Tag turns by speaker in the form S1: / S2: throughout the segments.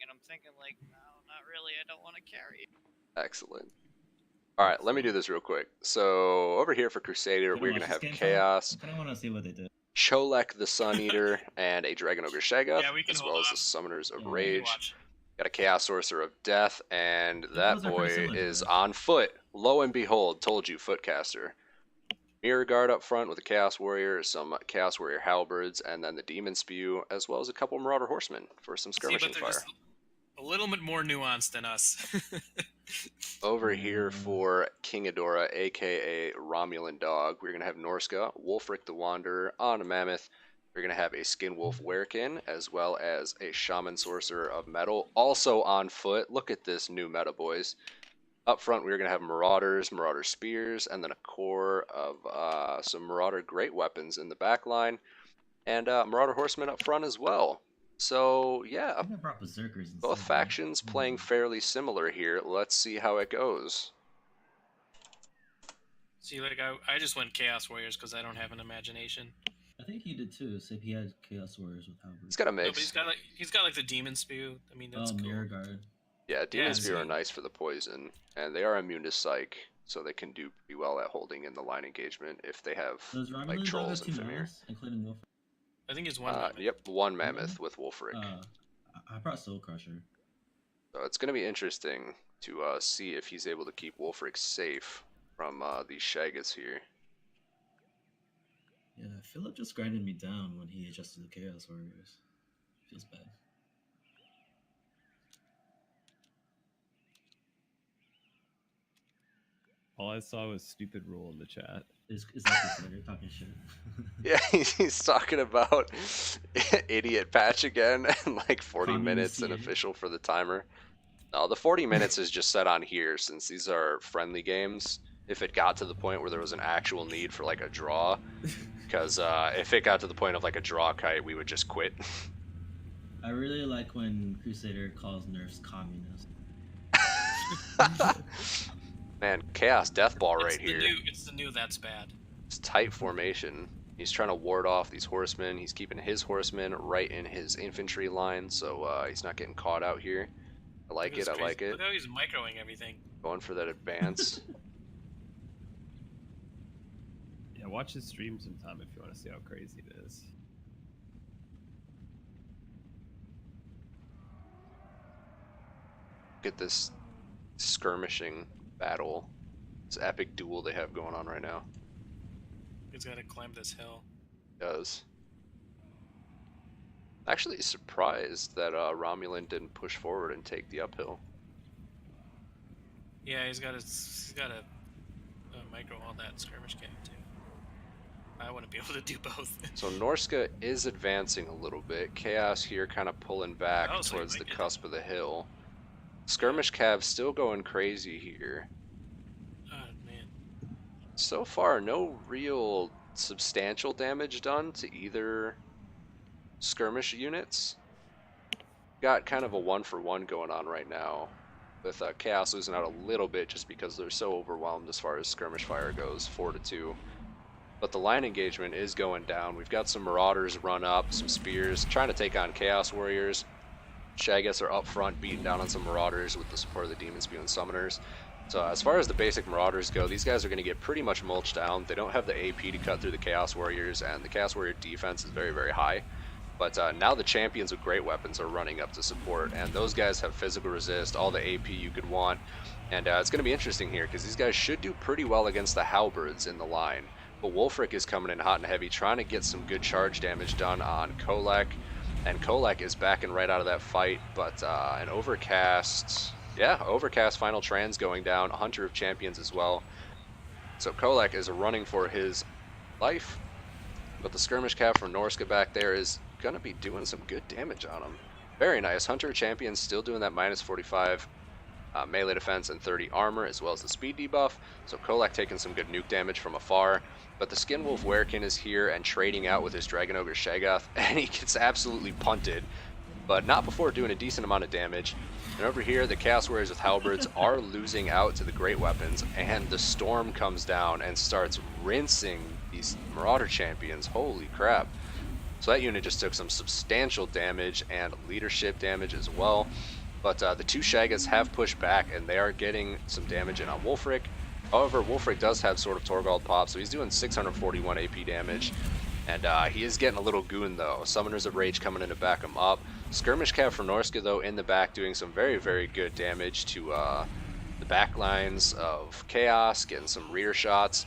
S1: and I'm thinking like, no, not really. I don't want to carry it.
S2: Excellent. All right, let me do this real quick. So over here for Crusader, we're gonna have Chaos,
S3: I kind of want to see what they did.
S2: Cholek the Sun Eater, and a Dragon Ogre Shaggoth,
S1: Yeah, we can
S2: as
S1: hold
S2: well as the
S1: off.
S2: Summoners of
S3: Yeah, we can
S2: Rage.
S1: Watch.
S2: Got a Chaos Sorcerer of Death, and that
S3: those are
S2: boy
S3: pretty similar to
S2: is
S3: this.
S2: on foot. Lo and behold, told you, Footcaster. Mirror Guard up front with a Chaos Warrior, some Chaos Warrior Halberds, and then the Demon Spew, as well as a couple Marauder Horsemen for some skirmishing fire.
S1: Just a little bit more nuanced than us.
S2: Over here for King Ghidorah, aka Romulan Dog, we're going to have Norska, Wulfric the Wanderer on a Mammoth. We're going to have a Skinwolf Werekin, as well as a Shaman Sorcerer of Metal, also on foot. Look at this new meta, boys. Up front, we're going to have Marauders, Marauder Spears, and then a core of some Marauder Great Weapons in the back line, and Marauder Horsemen up front as well. So, yeah, both factions playing fairly similar here. Let's see how it goes.
S1: See, like, I just went Chaos Warriors because I don't have an imagination.
S3: I think he did too, so he had Chaos Warriors with Halberd.
S2: He's got a mix.
S1: No, but he's got like the Demon Spew. I mean, that's cool.
S3: Mirror Guard.
S2: Yeah, Demon Spew are nice for the poison, and they are immune to Psych, so they can do pretty well at holding in the line engagement if they have like trolls and Famir.
S3: Including Wolf.
S1: I think it's one Mammoth.
S2: Yep, one Mammoth with Wulfric.
S3: I brought Soul Crusher.
S2: So it's going to be interesting to see if he's able to keep Wulfric safe from these Shaggoths here.
S3: Yeah, Philip just grinded me down when he adjusted the Chaos Warriors. Feels bad.
S4: All I saw was stupid rule in the chat.
S3: Is that the you're talking shit?
S2: Yeah, he's talking about idiot patch again and like 40 minutes and official for the timer. No, the 40 minutes is just set on here since these are friendly games. If it got to the point where there was an actual need for like a draw, because if it got to the point of like a draw kite, we would just quit.
S3: I really like when Crusader calls nerfs communist.
S2: Man, Chaos Death Ball right here.
S1: It's the new that's bad.
S2: It's tight formation. He's trying to ward off these horsemen. He's keeping his horsemen right in his infantry line, so he's not getting caught out here. I like it, I like it.
S1: Look how he's microing everything.
S2: Going for that advance.
S4: Yeah, watch his stream sometime if you want to see how crazy it is.
S2: Look at this skirmishing battle. This epic duel they have going on right now.
S1: He's got to climb this hill.
S2: He does. Actually surprised that Romulan didn't push forward and take the uphill.
S1: Yeah, he's got to micro all that skirmish camp too. I wouldn't be able to do both.
S2: So Norska is advancing a little bit. Chaos here kind of pulling back towards the cusp of the hill. Skirmish Cav still going crazy here.
S1: Oh man.
S2: So far, no real substantial damage done to either skirmish units. Got kind of a 1-for-1 going on right now, with Chaos losing out a little bit just because they're so overwhelmed as far as skirmish fire goes, 4-2. But the line engagement is going down. We've got some Marauders run up, some Spears, trying to take on Chaos Warriors. Shaggoths are up front, beating down on some Marauders with the support of the Demon Spew and Summoners. So as far as the basic Marauders go, these guys are going to get pretty much mulched down. They don't have the AP to cut through the Chaos Warriors, and the Chaos Warrior defense is very, very high. But now the champions with great weapons are running up to support, and those guys have physical resist, all the AP you could want. And it's going to be interesting here, because these guys should do pretty well against the Halberds in the line. But Wulfric is coming in hot and heavy, trying to get some good charge damage done on Cholek. And Cholek is backing right out of that fight, but an Overcast... Yeah, Overcast final trans going down, Hunter of Champions as well. So Cholek is running for his life, but the Skirmish Cav from Norska back there is going to be doing some good damage on him. Very nice. Hunter of Champions still doing that minus 45 melee defense and 30 armor, as well as the speed debuff. So Cholek taking some good nuke damage from afar. But the Skinwolf Werekin is here and trading out with his Dragon Ogre Shaggoth, and he gets absolutely punted, but not before doing a decent amount of damage. And over here, the Chaos Warriors with Halberds are losing out to the Great Weapons, and the Storm comes down and starts rinsing these Marauder champions. Holy crap. So that unit just took some substantial damage and leadership damage as well. But the two Shaggoths have pushed back, and they are getting some damage in on Wolfric. However, Wolfric does have Sword of Torgald pop, so he's doing 641 AP damage. And he is getting a little goon, though. Summoners of Rage coming in to back him up. Skirmish Cav for Norska, though, in the back doing some very, very good damage to the back lines of Chaos, getting some rear shots.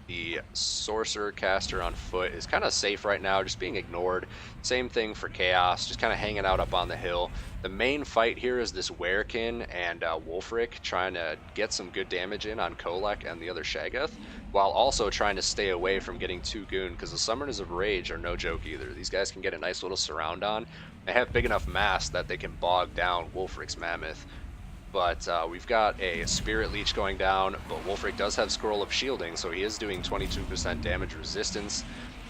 S2: The Sorcerer caster on foot is kind of safe right now, just being ignored. Same thing for Chaos, just kind of hanging out up on the hill. The main fight here is this Werekin and Wolfric trying to get some good damage in on Kolek and the other Shaggoth, while also trying to stay away from getting too goon, because the Summoners of Rage are no joke either. These guys can get a nice little surround on. They have big enough mass that they can bog down Wolfric's Mammoth. But we've got a Spirit Leech going down, but Wolfric does have Scroll of Shielding, so he is doing 22% damage resistance.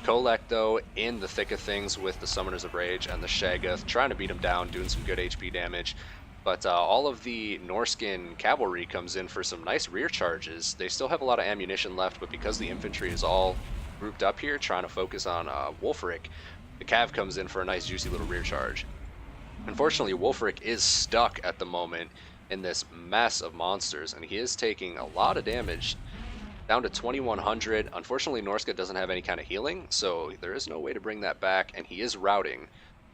S2: Kolek, though, in the thick of things with the Summoners of Rage and the Shaggoth, trying to beat him down, doing some good HP damage. But all of the Norskin cavalry comes in for some nice rear charges. They still have a lot of ammunition left, but because the infantry is all grouped up here, trying to focus on Wolfric, the Cav comes in for a nice juicy little rear charge. Unfortunately, Wolfric is stuck at the moment in this mess of monsters, and he is taking a lot of damage, down to 2100. Unfortunately, Norska doesn't have any kind of healing, so there is no way to bring that back, and he is routing.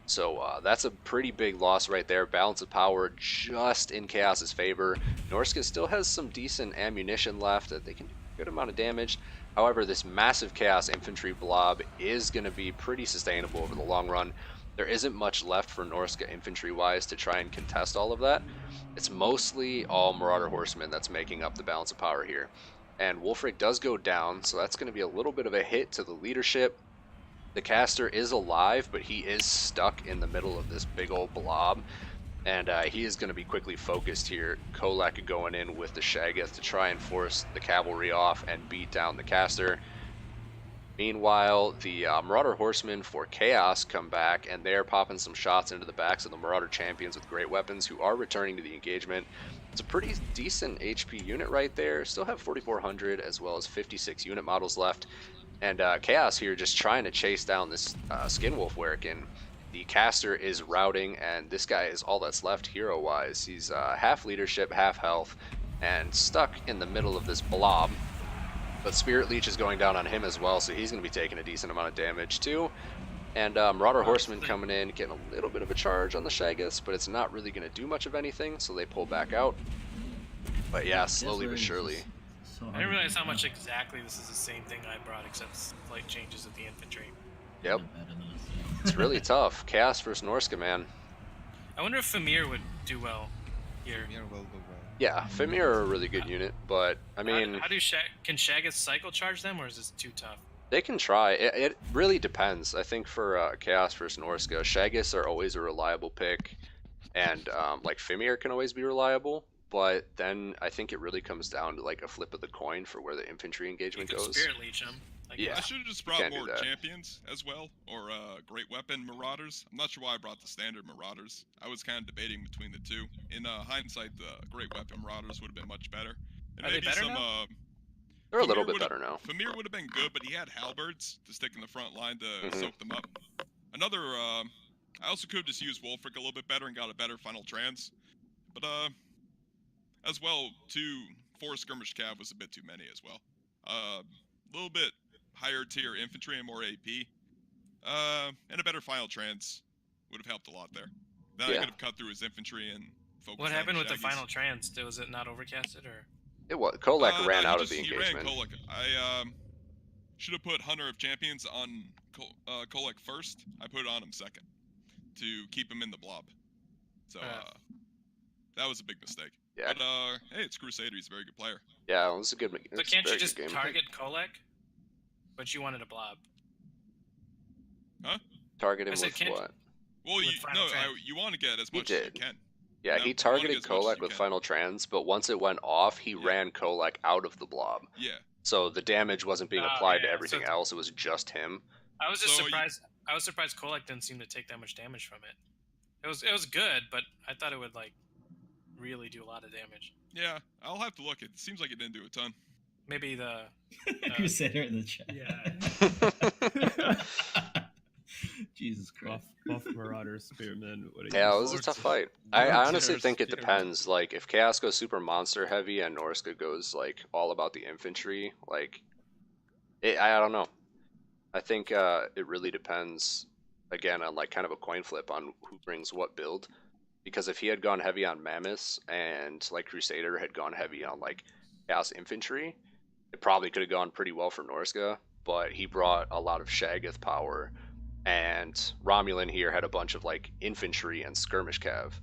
S2: So that's a pretty big loss right there. Balance of power just in Chaos's favor. Norska still has some decent ammunition left that they can do a good amount of damage. However, this massive Chaos infantry blob is going to be pretty sustainable over the long run. There isn't much left for Norska infantry-wise to try and contest all of that. It's mostly all Marauder Horsemen that's making up the balance of power here. And Wolfric does go down, so that's going to be a little bit of a hit to the leadership. The caster is alive, but he is stuck in the middle of this big old blob. And he is going to be quickly focused here. Kolek going in with the Shaggoth to try and force the cavalry off and beat down the caster. Meanwhile, the Marauder Horsemen for Chaos come back, and they're popping some shots into the backs of the Marauder Champions with great weapons who are returning to the engagement. It's a pretty decent HP unit right there. Still have 4,400 as well as 56 unit models left. And Chaos here just trying to chase down this Skinwolf Werekin. The caster is routing, and this guy is all that's left hero-wise. He's half leadership, half health, and stuck in the middle of this blob. But Spirit Leech is going down on him as well, so he's going to be taking a decent amount of damage too. And Marauder Horseman coming in, getting a little bit of a charge on the Shaggoths, but it's not really going to do much of anything, so they pull back out. But yeah, slowly but surely.
S1: I didn't realize how much exactly this is the same thing I brought, except slight changes of the infantry.
S2: Yep. It's really tough. Chaos versus Norska, man.
S1: I wonder if Famir would do well here.
S5: Famir will do well.
S2: Yeah, Famir are a really good unit, but I mean,
S1: how do can Shaggoth cycle charge them, or is this too tough?
S2: they can try. It really depends. I think for Chaos versus Norska, Shaggoths are always a reliable pick, and like Famir can always be reliable. But then I think it really comes down to like a flip of the coin for where the infantry engagement
S1: You could
S2: goes.
S1: Spirit Leech them.
S2: Yeah.
S6: I should have just brought
S2: can't do
S6: more
S2: that.
S6: champions as well, or great weapon Marauders. I'm not sure why I brought the standard Marauders. I was kind of debating between the two. In hindsight, the great weapon Marauders would have been much better. And
S1: Are they
S6: maybe
S1: better
S6: some
S1: now?
S2: They're a
S6: Famir
S2: little bit
S6: would've-
S2: better now.
S6: Famir would have been good, but he had halberds to stick in the front line to
S2: Mhm.
S6: soak them up. Another, I also could have just used Wolfric a little bit better and got a better final trans. But as well, 4 skirmish cav was a bit too many as well. A little bit higher tier infantry and more AP. And a better final trans would have helped a lot there. Then I
S2: Yeah.
S6: could have cut through his infantry and focused
S1: What
S6: on
S1: happened with the
S6: Shaggies.
S1: final trans? Was it not overcasted, or?
S2: It was Kolek
S6: No,
S2: ran
S6: he
S2: out of
S6: just-
S2: the
S6: he ran
S2: engagement.
S6: Kolek. I should have put Hunter of Champions on Kolek first. I put it on him second to keep him in the blob. So that was a big mistake.
S2: Yeah.
S6: But hey, it's Crusader. He's a very good player.
S2: Yeah, it was a good.
S1: So
S2: it's a
S1: can't you
S2: very
S1: just
S2: good game.
S1: target Kolek? But you wanted a blob.
S6: Huh?
S2: Target
S1: I
S2: him
S1: said
S2: with
S1: can't-
S2: what?
S6: Well,
S1: With
S6: you
S1: final trans.
S6: you want to get as
S2: He
S6: much as you
S2: did.
S6: can.
S2: Yeah,
S6: No,
S2: he
S6: you wanna
S2: targeted
S6: get as much as
S2: Kolek
S6: you
S2: with
S6: can.
S2: final trans, but once it went off, he
S6: Yeah.
S2: ran Kolek out of the blob.
S6: Yeah.
S2: So the damage wasn't being
S1: Oh,
S2: applied to
S1: yeah,
S2: everything
S1: so-
S2: else. It was just him.
S1: I was just
S6: So you-
S1: surprised. I was surprised Kolek didn't seem to take that much damage from it. It was good, but I thought it would like really do a lot of damage.
S6: Yeah, I'll have to look. It seems like it didn't do a ton.
S1: Maybe the
S3: Crusader in the chat.
S4: Yeah.
S3: Jesus Christ.
S4: Buff Marauder Spearman. What a
S2: Yeah, it
S4: use.
S2: was a tough fight. I honestly
S5: Warrior
S2: think it
S5: Spearman.
S2: depends. Like, if Chaos goes super monster heavy and Norska goes like all about the infantry, like, I don't know. I think it really depends. Again, on like kind of a coin flip on who brings what build. Because if he had gone heavy on Mammoths and like Crusader had gone heavy on like Chaos infantry, it probably could have gone pretty well for Norska. But he brought a lot of Shaggoth power, and Romulan here had a bunch of like infantry and skirmish cav.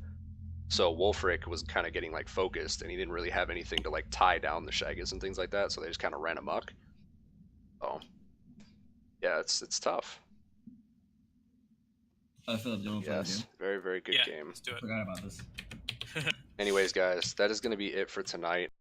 S2: So Wolfric was kind of getting like focused, and he didn't really have anything to like tie down the Shaggoths and things like that. So they just kind of ran amok. So yeah, it's tough.
S3: Philip, you want to play the
S2: Yes,
S3: game?
S2: very very good
S1: Yeah,
S2: game.
S1: let's do it.
S3: Forgot about this.
S2: Anyways, guys, that is going to be it for tonight.